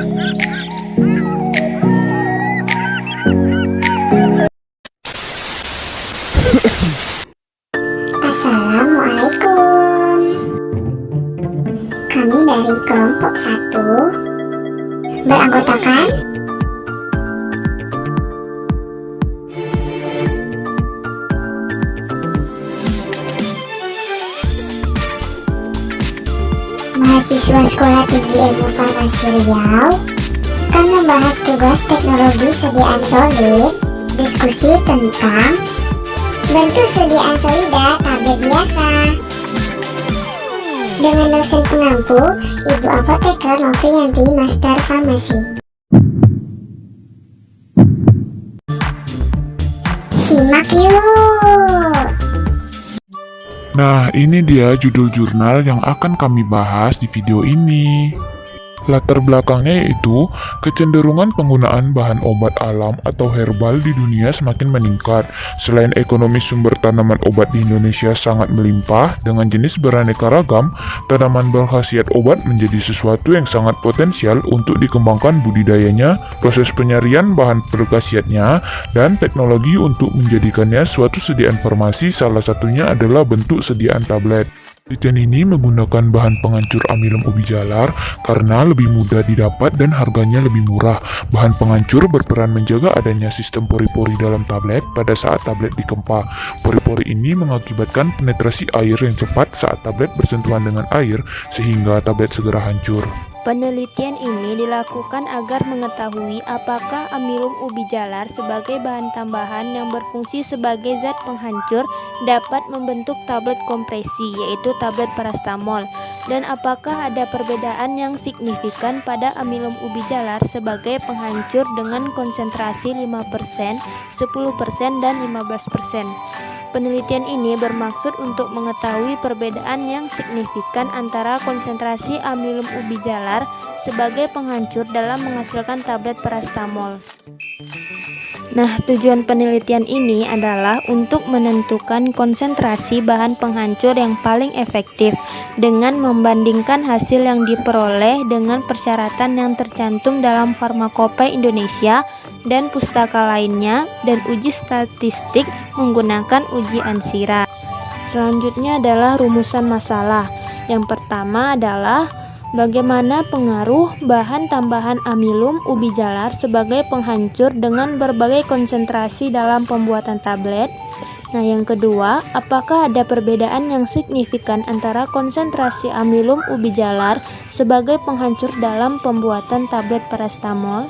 Assalamualaikum. Kami dari kelompok 1 beranggotakan mahasiswa Sekolah Tinggi Ilmu Farmasi Riau akan membahas tugas teknologi sediaan solid, diskusi tentang bentuk sediaan solida tablet biasa dengan dosen pengampu Ibu Apoteker Novrianti, Master Farmasi. Simak yuk! Nah, ini dia judul jurnal yang akan kami bahas di video ini. Latar belakangnya yaitu kecenderungan penggunaan bahan obat alam atau herbal di dunia semakin meningkat. Selain ekonomi, sumber tanaman obat di Indonesia sangat melimpah dengan jenis beraneka ragam. Tanaman berkhasiat obat menjadi sesuatu yang sangat potensial untuk dikembangkan budidayanya, proses penyarian bahan berkhasiatnya, dan teknologi untuk menjadikannya suatu sediaan farmasi. Salah satunya adalah bentuk sediaan tablet. Penelitian ini menggunakan bahan penghancur amilum ubi jalar karena lebih mudah didapat dan harganya lebih murah. Bahan penghancur berperan menjaga adanya sistem pori-pori dalam tablet pada saat tablet dikempa. Pori-pori ini mengakibatkan penetrasi air yang cepat saat tablet bersentuhan dengan air sehingga tablet segera hancur. Penelitian ini dilakukan agar mengetahui apakah amilum ubi jalar sebagai bahan tambahan yang berfungsi sebagai zat penghancur dapat membentuk tablet kompresi, yaitu tablet parastamol, dan apakah ada perbedaan yang signifikan pada amilum ubi jalar sebagai penghancur dengan konsentrasi 5%, 10%, dan 15%. Penelitian ini bermaksud untuk mengetahui perbedaan yang signifikan antara konsentrasi amilum ubi jalar sebagai penghancur dalam menghasilkan tablet parastamol. Nah, tujuan penelitian ini adalah untuk menentukan konsentrasi bahan penghancur yang paling efektif dengan membandingkan hasil yang diperoleh dengan persyaratan yang tercantum dalam Farmakope Indonesia dan pustaka lainnya, dan uji statistik menggunakan uji Ansira. Selanjutnya adalah rumusan masalah. Yang pertama adalah bagaimana pengaruh bahan tambahan amilum ubi jalar sebagai penghancur dengan berbagai konsentrasi dalam pembuatan tablet. Nah, yang kedua, apakah ada perbedaan yang signifikan antara konsentrasi amilum ubi jalar sebagai penghancur dalam pembuatan tablet parastamol?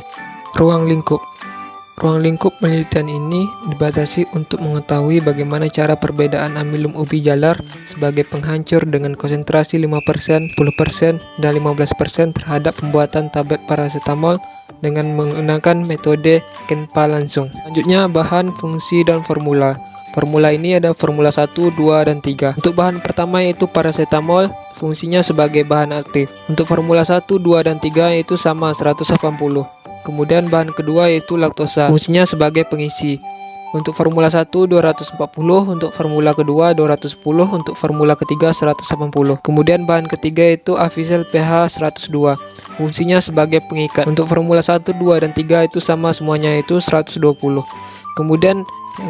Ruang lingkup penelitian ini dibatasi untuk mengetahui bagaimana cara perbedaan amilum ubi jalar sebagai penghancur dengan konsentrasi 5%, 10%, dan 15% terhadap pembuatan tablet paracetamol dengan menggunakan metode KENPA langsung. Selanjutnya, bahan, fungsi, dan formula. Formula ini ada formula 1, 2, dan 3. Untuk bahan pertama yaitu paracetamol, fungsinya sebagai bahan aktif. Untuk formula 1, 2, dan 3 yaitu sama 180. Kemudian bahan kedua yaitu laktosa, fungsinya sebagai pengisi. Untuk formula 1 240, untuk formula kedua 210, untuk formula ketiga 180. Kemudian bahan ketiga yaitu Avisel pH 102, fungsinya sebagai pengikat. Untuk formula 1, 2, dan 3 itu sama semuanya, yaitu 120. Kemudian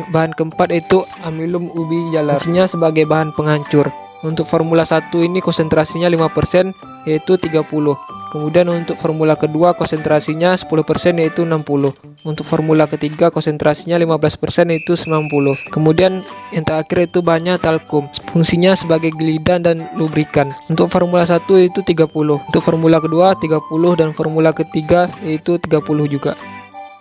bahan keempat itu amilum ubi jalar, fungsinya sebagai bahan penghancur. Untuk formula 1 ini konsentrasinya 5%, yaitu 30. Kemudian untuk formula kedua konsentrasinya 10%, yaitu 60. Untuk formula ketiga konsentrasinya 15%, yaitu 90. Kemudian yang terakhir itu bahannya talkum, fungsinya sebagai gelidan dan lubrikan. Untuk formula 1 itu 30. Untuk formula kedua 30, dan formula ketiga yaitu 30 juga.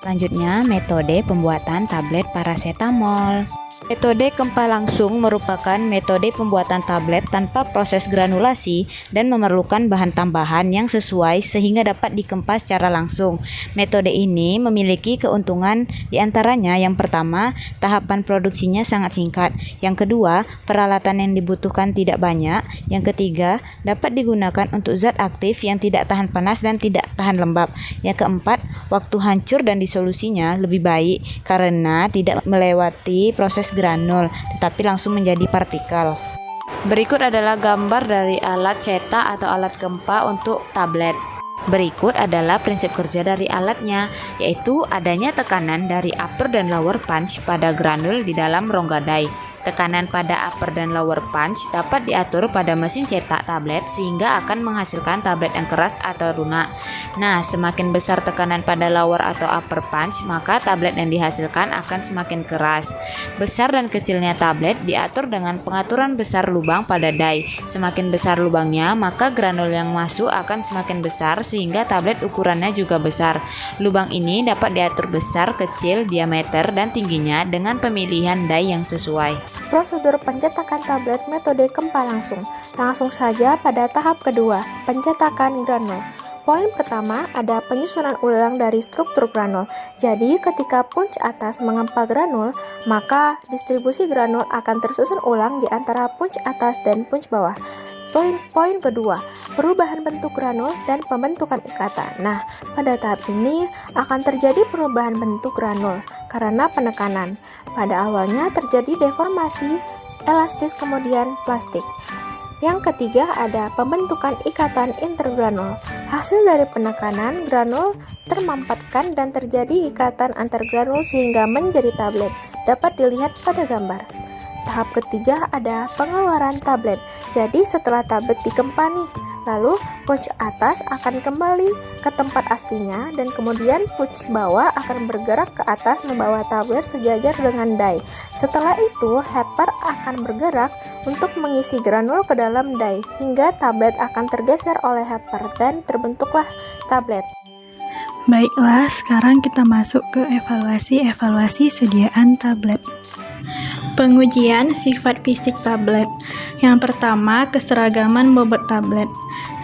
Selanjutnya, metode pembuatan tablet paracetamol. Metode KENPA langsung merupakan metode pembuatan tablet tanpa proses granulasi dan memerlukan bahan tambahan yang sesuai sehingga dapat dikempa secara langsung. Metode ini memiliki keuntungan diantaranya yang pertama, tahapan produksinya sangat singkat. Yang kedua, peralatan yang dibutuhkan tidak banyak. Yang ketiga, dapat digunakan untuk zat aktif yang tidak tahan panas dan tidak tahan lembab. Yang keempat, waktu hancur dan disolusinya lebih baik karena tidak melewati proses granul, tetapi langsung menjadi partikel. Berikut adalah gambar dari alat cetak atau alat KENPA untuk tablet. Berikut adalah prinsip kerja dari alatnya, yaitu adanya tekanan dari upper dan lower punch pada granul di dalam rongga die. Tekanan pada upper dan lower punch dapat diatur pada mesin cetak tablet sehingga akan menghasilkan tablet yang keras atau lunak. Nah, semakin besar tekanan pada lower atau upper punch, maka tablet yang dihasilkan akan semakin keras. Besar dan kecilnya tablet diatur dengan pengaturan besar lubang pada die. Semakin besar lubangnya, maka granul yang masuk akan semakin besar sehingga tablet ukurannya juga besar. Lubang ini dapat diatur besar, kecil, diameter, dan tingginya dengan pemilihan die yang sesuai. Prosedur pencetakan tablet metode gempa langsung. Langsung saja pada tahap kedua, pencetakan granul. Poin pertama ada penyusunan ulang dari struktur granul. Jadi ketika punch atas mengempa granul, maka distribusi granul akan tersusun ulang di antara punch atas dan punch bawah. Poin kedua, perubahan bentuk granul dan pembentukan ikatan. Nah, pada tahap ini akan terjadi perubahan bentuk granul karena penekanan. Pada awalnya terjadi deformasi elastis kemudian plastik. Yang ketiga ada pembentukan ikatan intergranul. Hasil dari penekanan, granul termampatkan dan terjadi ikatan antar granul sehingga menjadi tablet. Dapat dilihat pada gambar. Tahap ketiga ada pengeluaran tablet. Jadi setelah tablet digempa nih, lalu punch atas akan kembali ke tempat aslinya dan kemudian punch bawah akan bergerak ke atas membawa tablet sejajar dengan die. Setelah itu, hepar akan bergerak untuk mengisi granul ke dalam die hingga tablet akan tergeser oleh hepar dan terbentuklah tablet. Baiklah, sekarang kita masuk ke evaluasi sediaan tablet. Pengujian sifat fisik tablet. Yang pertama, keseragaman bobot tablet.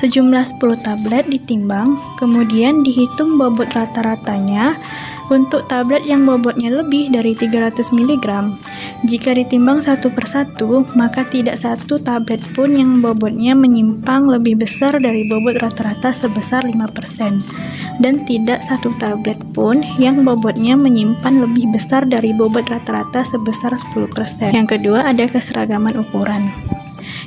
Sejumlah 10 tablet ditimbang, kemudian dihitung bobot rata-ratanya untuk tablet yang bobotnya lebih dari 300 mg. Jika ditimbang satu persatu, maka tidak satu tablet pun yang bobotnya menyimpang lebih besar dari bobot rata-rata sebesar 5%, dan tidak satu tablet pun yang bobotnya menyimpan lebih besar dari bobot rata-rata sebesar 10%. Yang kedua, ada keseragaman ukuran.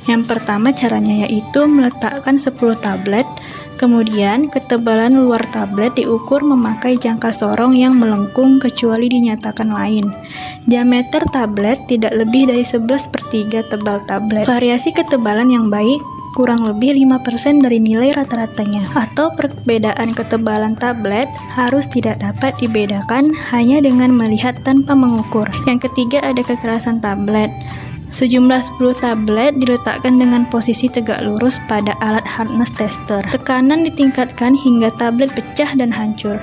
Yang pertama caranya yaitu meletakkan 10 tablet, kemudian ketebalan luar tablet diukur memakai jangka sorong yang melengkung kecuali dinyatakan lain. Diameter tablet tidak lebih dari 11/3 tebal tablet. Variasi ketebalan yang baik kurang lebih 5% dari nilai rata-ratanya, atau perbedaan ketebalan tablet harus tidak dapat dibedakan hanya dengan melihat tanpa mengukur. Yang ketiga ada kekerasan tablet. Sejumlah 10 tablet diletakkan dengan posisi tegak lurus pada alat hardness tester. Tekanan ditingkatkan hingga tablet pecah dan hancur.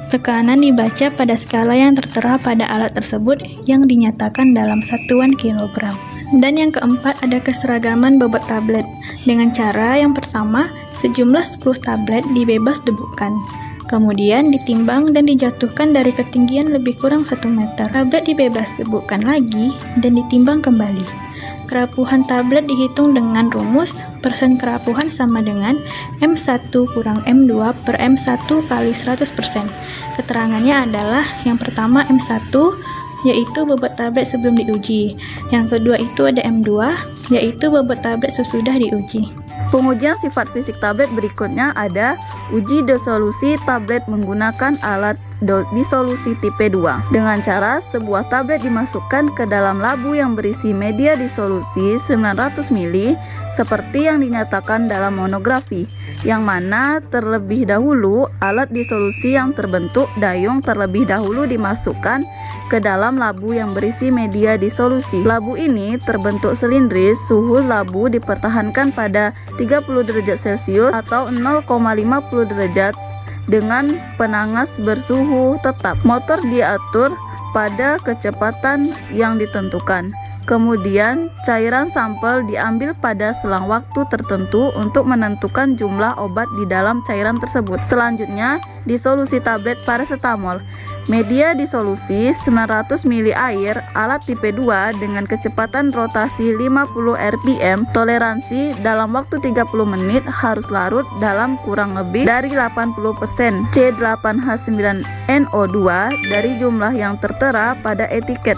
Tekanan dibaca pada skala yang tertera pada alat tersebut yang dinyatakan dalam satuan kilogram. Dan yang keempat ada keseragaman bobot tablet. Dengan cara yang pertama, sejumlah 10 tablet dibebas debukan. Kemudian ditimbang dan dijatuhkan dari ketinggian lebih kurang 1 meter. Tablet dibebas debukan lagi dan ditimbang kembali. Kerapuhan tablet dihitung dengan rumus persen kerapuhan sama dengan M1 kurang M2 per M1 kali 100%. Keterangannya adalah yang pertama M1 yaitu bobot tablet sebelum diuji. Yang kedua itu ada M2 yaitu bobot tablet sesudah diuji. Pengujian sifat fisik tablet berikutnya ada uji disolusi tablet menggunakan alat disolusi tipe 2 dengan cara sebuah tablet dimasukkan ke dalam labu yang berisi media disolusi 900 ml seperti yang dinyatakan dalam monografi, yang mana terlebih dahulu alat disolusi yang terbentuk dayung terlebih dahulu dimasukkan ke dalam labu yang berisi media disolusi. Labu ini terbentuk silindris, suhu labu dipertahankan pada 30 derajat Celcius atau 0,50 derajat dengan penangas bersuhu tetap. Motor diatur pada kecepatan yang ditentukan. Kemudian, cairan sampel diambil pada selang waktu tertentu untuk menentukan jumlah obat di dalam cairan tersebut. Selanjutnya, disolusi tablet paracetamol. Media disolusi 900 ml air, alat tipe 2 dengan kecepatan rotasi 50 rpm, toleransi dalam waktu 30 menit harus larut dalam kurang lebih dari 80% C8H9NO2 dari jumlah yang tertera pada etiket.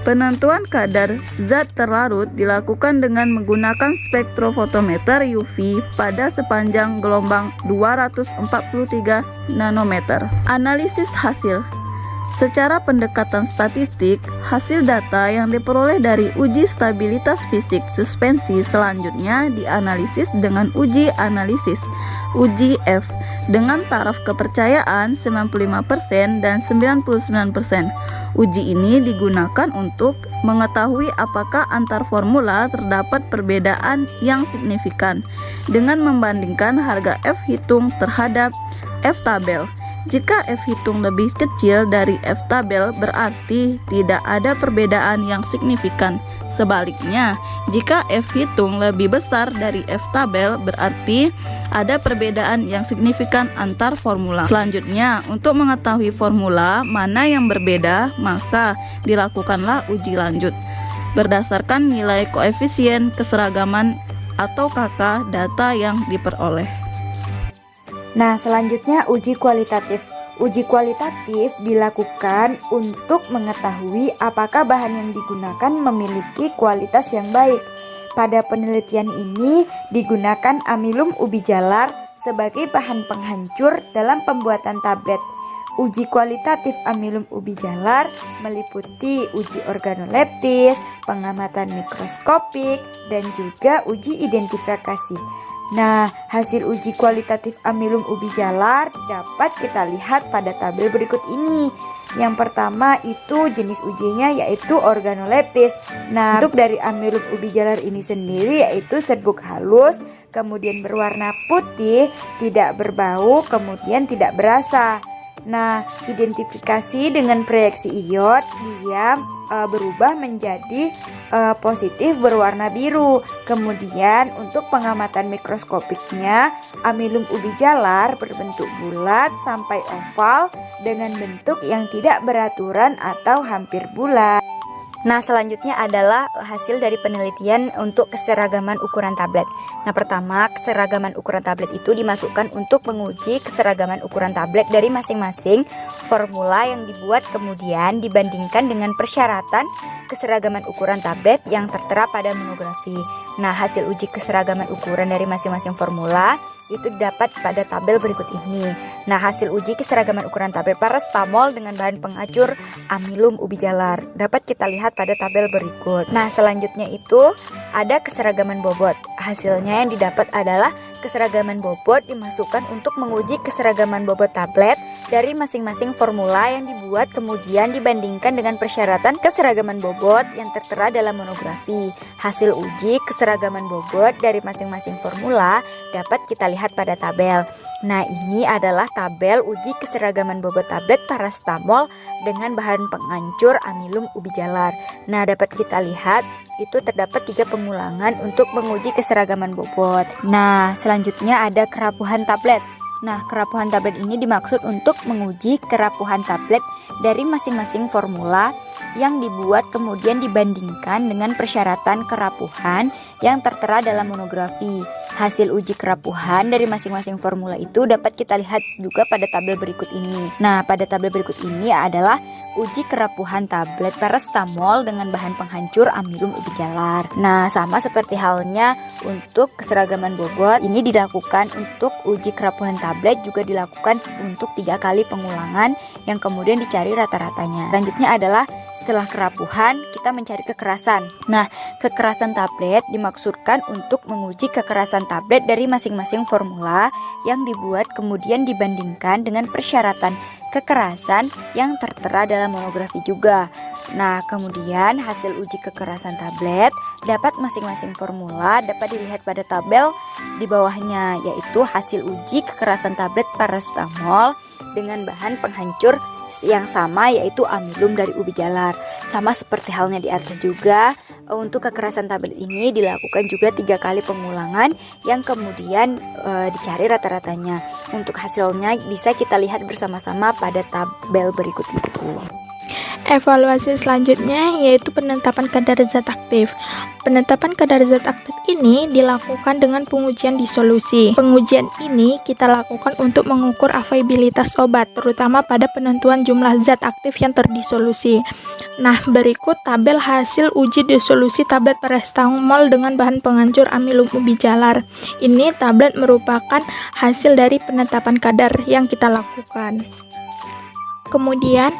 Penentuan kadar zat terlarut dilakukan dengan menggunakan spektrofotometer UV pada sepanjang gelombang 243 nanometer. Analisis hasil. Secara pendekatan statistik, hasil data yang diperoleh dari uji stabilitas fisik suspensi selanjutnya dianalisis dengan uji analisis uji F dengan taraf kepercayaan 95% dan 99%. Uji ini digunakan untuk mengetahui apakah antar formula terdapat perbedaan yang signifikan dengan membandingkan harga F hitung terhadap F tabel. Jika F hitung lebih kecil dari F tabel berarti tidak ada perbedaan yang signifikan. Sebaliknya, jika F hitung lebih besar dari F tabel berarti ada perbedaan yang signifikan antar formula. Selanjutnya, untuk mengetahui formula mana yang berbeda, maka dilakukanlah uji lanjut berdasarkan nilai koefisien keseragaman atau KK data yang diperoleh. Nah, selanjutnya uji kualitatif. Uji kualitatif dilakukan untuk mengetahui apakah bahan yang digunakan memiliki kualitas yang baik. Pada penelitian ini digunakan amilum ubi jalar sebagai bahan penghancur dalam pembuatan tablet. Uji kualitatif amilum ubi jalar meliputi uji organoleptis, pengamatan mikroskopik, dan juga uji identifikasi. Nah, hasil uji kualitatif amilum ubi jalar dapat kita lihat pada tabel berikut ini. Yang pertama itu jenis ujinya yaitu organoleptis. Nah, untuk dari amilum ubi jalar ini sendiri yaitu serbuk halus, kemudian berwarna putih, tidak berbau, kemudian tidak berasa. Nah, identifikasi dengan proyeksi iod dia berubah menjadi positif berwarna biru. Kemudian untuk pengamatan mikroskopiknya, amilum ubi jalar berbentuk bulat sampai oval dengan bentuk yang tidak beraturan atau hampir bulat. Nah, selanjutnya adalah hasil dari penelitian untuk keseragaman ukuran tablet. Nah, pertama, keseragaman ukuran tablet itu dimasukkan untuk menguji keseragaman ukuran tablet dari masing-masing formula yang dibuat, kemudian dibandingkan dengan persyaratan keseragaman ukuran tablet yang tertera pada monografi. Nah, hasil uji keseragaman ukuran dari masing-masing formula itu didapat pada tabel berikut ini. Nah, hasil uji keseragaman ukuran tablet paracetamol dengan bahan penghancur amilum ubi jalar dapat kita lihat pada tabel berikut. Nah, selanjutnya itu ada keseragaman bobot. Hasilnya yang didapat adalah keseragaman bobot dimasukkan untuk menguji keseragaman bobot tablet dari masing-masing formula yang dibuat, kemudian dibandingkan dengan persyaratan keseragaman bobot yang tertera dalam monografi. Hasil uji keseragaman bobot dari masing-masing formula dapat kita lihat pada tabel. Nah, ini adalah tabel uji keseragaman bobot tablet paracetamol dengan bahan penghancur amilum ubi jalar. Nah, dapat kita lihat itu terdapat 3 pengulangan untuk menguji keseragaman bobot. Nah, selanjutnya ada kerapuhan tablet. Nah, kerapuhan tablet ini dimaksud untuk menguji kerapuhan tablet dari masing-masing formula yang dibuat kemudian dibandingkan dengan persyaratan kerapuhan yang tertera dalam monografi. Hasil uji kerapuhan dari masing-masing formula itu dapat kita lihat juga pada tabel berikut ini. Nah, pada tabel berikut ini adalah uji kerapuhan tablet paracetamol dengan bahan penghancur amilum ubi jalar. Nah, sama seperti halnya untuk keseragaman bobot, ini dilakukan untuk uji kerapuhan tablet juga dilakukan untuk 3 kali pengulangan yang kemudian dicari rata-ratanya. Selanjutnya adalah setelah kerapuhan, kita mencari kekerasan. Nah, kekerasan tablet dimaksudkan untuk menguji kekerasan tablet dari masing-masing formula yang dibuat kemudian dibandingkan dengan persyaratan kekerasan yang tertera dalam monografi juga. Nah, kemudian hasil uji kekerasan tablet dapat masing-masing formula dapat dilihat pada tabel di bawahnya, yaitu hasil uji kekerasan tablet paracetamol dengan bahan penghancur yang sama yaitu amilum dari ubi jalar. Sama seperti halnya di atas juga, untuk kekerasan tablet ini dilakukan juga 3 kali pengulangan yang kemudian dicari rata-ratanya. Untuk hasilnya bisa kita lihat bersama-sama pada tabel berikut itu. Evaluasi selanjutnya yaitu penetapan kadar zat aktif. Penetapan kadar zat aktif ini dilakukan dengan pengujian disolusi. Pengujian ini kita lakukan untuk mengukur availabilitas obat, terutama pada penentuan jumlah zat aktif yang terdisolusi. Nah, berikut tabel hasil uji disolusi tablet paracetamol dengan bahan penghancur amilum ubi jalar. Ini tablet merupakan hasil dari penetapan kadar yang kita lakukan. Kemudian,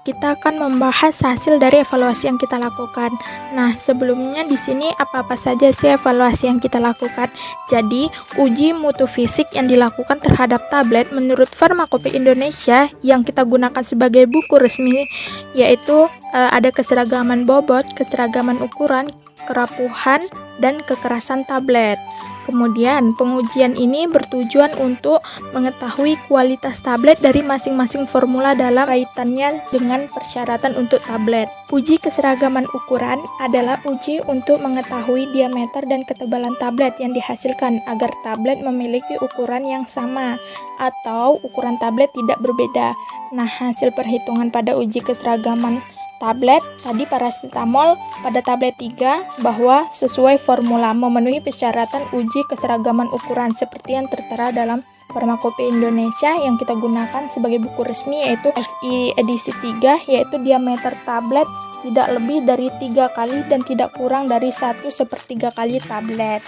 kita akan membahas hasil dari evaluasi yang kita lakukan. Nah, sebelumnya di sini apa-apa saja sih evaluasi yang kita lakukan? Jadi, uji mutu fisik yang dilakukan terhadap tablet menurut Farmakope Indonesia yang kita gunakan sebagai buku resmi, yaitu ada keseragaman bobot, keseragaman ukuran, kerapuhan, dan kekerasan tablet. Kemudian, pengujian ini bertujuan untuk mengetahui kualitas tablet dari masing-masing formula dalam kaitannya dengan persyaratan untuk tablet. Uji keseragaman ukuran adalah uji untuk mengetahui diameter dan ketebalan tablet yang dihasilkan agar tablet memiliki ukuran yang sama atau ukuran tablet tidak berbeda. Nah, hasil perhitungan pada uji keseragaman tablet tadi paracetamol pada tablet 3 bahwa sesuai formula memenuhi persyaratan uji keseragaman ukuran seperti yang tertera dalam Farmakope Indonesia yang kita gunakan sebagai buku resmi, yaitu FI edisi 3, yaitu diameter tablet tidak lebih dari 3 kali dan tidak kurang dari 1/3 kali tablet.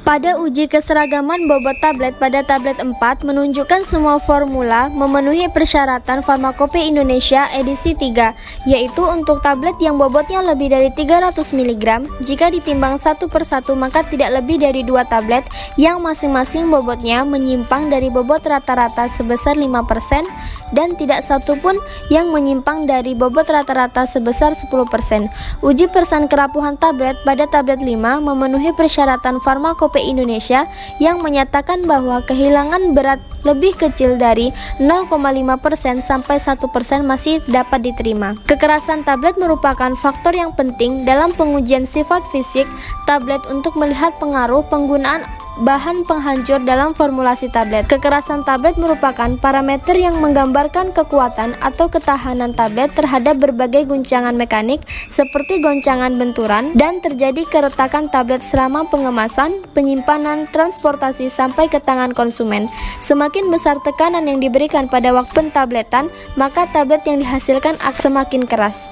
Pada uji keseragaman bobot tablet pada tablet 4 menunjukkan semua formula memenuhi persyaratan Farmakope Indonesia edisi 3, yaitu untuk tablet yang bobotnya lebih dari 300 mg, jika ditimbang satu persatu maka tidak lebih dari 2 tablet yang masing-masing bobotnya menyimpang dari bobot rata-rata sebesar 5% dan tidak satu pun yang menyimpang dari bobot rata-rata sebesar 10%. Uji persen kerapuhan tablet pada tablet 5 memenuhi persyaratan Farmakope Indonesia yang menyatakan bahwa kehilangan berat lebih kecil dari 0,5% sampai 1% masih dapat diterima. Kekerasan tablet merupakan faktor yang penting dalam pengujian sifat fisik tablet untuk melihat pengaruh penggunaan bahan penghancur dalam formulasi tablet. Kekerasan tablet merupakan parameter yang menggambarkan kekuatan atau ketahanan tablet terhadap berbagai guncangan mekanik seperti goncangan benturan dan terjadi keretakan tablet selama pengemasan, penyimpanan, transportasi sampai ke tangan konsumen. Semakin besar tekanan yang diberikan pada waktu pentabletan, maka tablet yang dihasilkan akan semakin keras.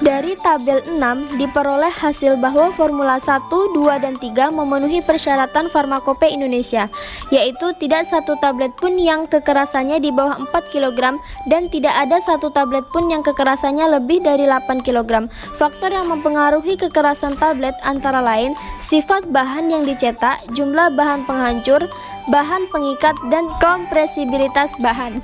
Dari tabel 6 diperoleh hasil bahwa formula 1, 2, dan 3 memenuhi persyaratan Farmakope Indonesia, yaitu tidak satu tablet pun yang kekerasannya di bawah 4 kg dan tidak ada satu tablet pun yang kekerasannya lebih dari 8 kg. Faktor yang mempengaruhi kekerasan tablet antara lain sifat bahan yang dicetak, jumlah bahan penghancur, bahan pengikat, dan kompresibilitas bahan.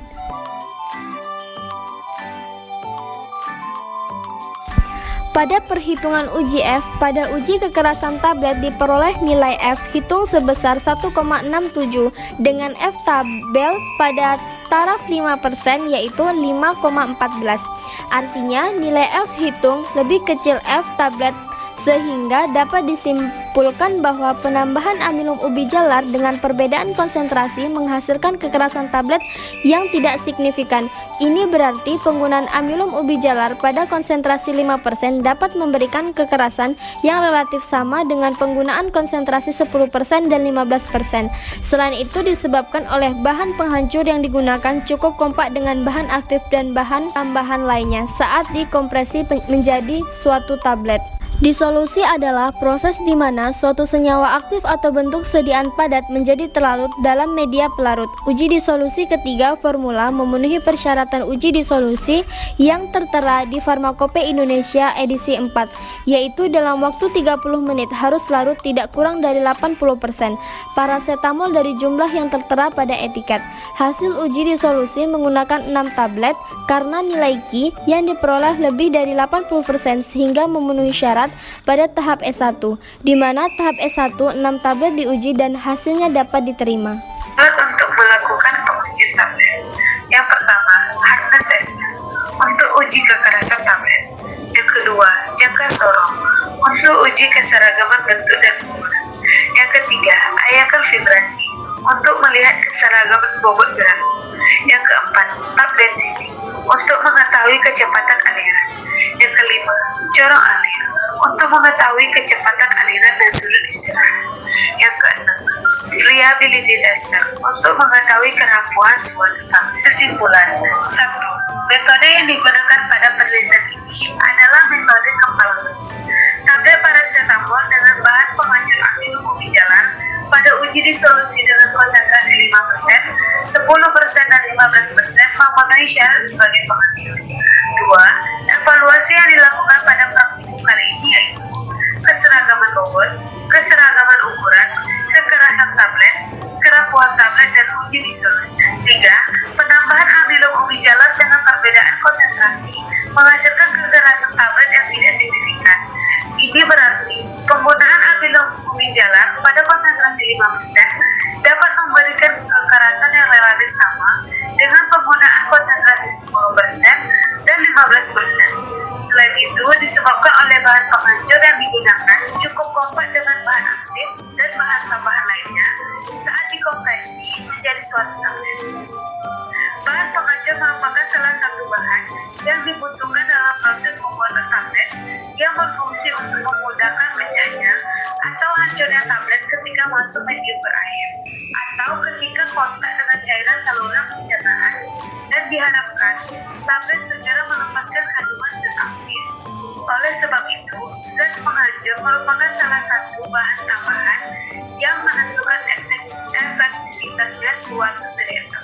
Pada perhitungan uji F, pada uji kekerasan tablet diperoleh nilai F hitung sebesar 1,67 dengan F tabel pada taraf 5% yaitu 5,14. Artinya nilai F hitung lebih kecil F tablet sehingga dapat disimpulkan bahwa penambahan amilum ubi jalar dengan perbedaan konsentrasi menghasilkan kekerasan tablet yang tidak signifikan. Ini berarti penggunaan amilum ubi jalar pada konsentrasi 5% dapat memberikan kekerasan yang relatif sama dengan penggunaan konsentrasi 10% dan 15%. Selain itu disebabkan oleh bahan penghancur yang digunakan cukup kompak dengan bahan aktif dan bahan tambahan lainnya saat dikompresi menjadi suatu tablet. Disolusi adalah proses di mana suatu senyawa aktif atau bentuk sediaan padat menjadi terlarut dalam media pelarut. Uji disolusi ketiga formula memenuhi persyaratan uji disolusi yang tertera di Farmakope Indonesia edisi 4, yaitu dalam waktu 30 menit harus larut tidak kurang dari 80% paracetamol dari jumlah yang tertera pada etiket. Hasil uji disolusi menggunakan 6 tablet karena nilai Q yang diperoleh lebih dari 80% sehingga memenuhi syarat pada tahap S1, di mana tahap S1 6 tablet diuji dan hasilnya dapat diterima. Untuk melakukan pengujian tablet, yang pertama hardness tester untuk uji kekerasan tablet, yang kedua jangka sorong untuk uji keseragaman bentuk dan ukuran, yang ketiga ayakan vibrasi untuk melihat keseragaman bobot berat. Yang keempat, tap density untuk mengetahui kecepatan aliran. Yang kelima, corong alir untuk mengetahui kecepatan aliran dan sudut istirahat. Yang keenam, reliability tester untuk mengetahui kerampuhan suatu tablet. Kesimpulan, 1. Metode yang digunakan pada penelitian ini adalah metode kepala langsung. Tablet paracetamol dengan bahan penghancur amilum ubi jalar pada uji disolusi dengan konsentrasi 5%, 10% dan 15% memenuhi syarat sebagai penghancur. 2. Evaluasi yang dilakukan pada praktikum kali ini yaitu keseragaman bobot, keseragaman ukuran, kekerasan tablet, kerampuhan tablet, dan uji disolusi. 3. Penambahan amilum ubi jalar dengan perbedaan konsentrasi menghasilkan kekerasan tablet yang tidak signifikan. Ini berarti penggunaan amilum ubi jalar pada konsentrasi 5% dapat memberikan kekerasan yang relatif sama dengan penggunaan konsentrasi 10% dan 15%. Selain itu, disebabkan oleh bahan penghancur yang digunakan cukup kompak dengan bahan aktif dan bahan tambahan lainnya saat dikompresi menjadi suatu tablet. Bahan penghancur merupakan salah satu bahan yang dibutuhkan dalam proses pembuatan tablet yang berfungsi untuk memudahkan pecahnya atau hancurnya tablet ketika masuk medium berair atau ketika kontak dengan cairan saluran pencernaan, dan diharapkan tablet segera melepaskan kandungan zat aktif. Oleh sebab itu, zat penghancur merupakan salah satu bahan tambahan yang menentukan efektivitasnya suatu sedia tablet.